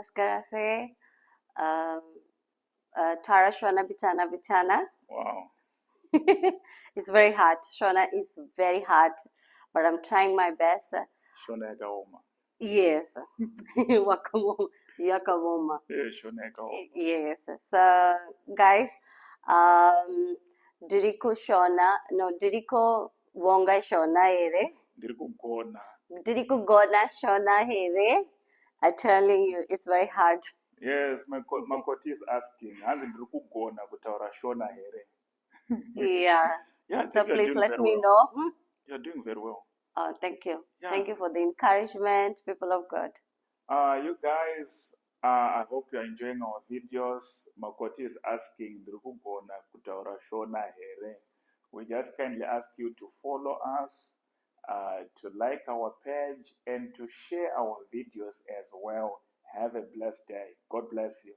namaskara se. Tara Shona Bichana Bichana. Wow. It's very hard. Shona is very hard, but I'm trying my best. Shona Gaoma. Yes. Wakamo Yakawoma. Yeah, Shona Gaoma. Yes. So guys, Diriko Wonga Shona ere. Ndirikugona. Ndirikugona Shona here. I'm telling you, it's very hard. Yes, Makoti is asking. Hanzi ndirikugona kutaura Shona here. Yeah. Yeah, I So think you're please doing let very me well. know. You're doing very well. Oh, thank you. Yeah. Thank you for the encouragement, people of God. You guys, I hope you're enjoying our videos. Makoti is asking ndirikugona kutaura Shona here. We just kindly ask you to follow us, to like our page, and to share our videos as well. Have a blessed day. God bless you.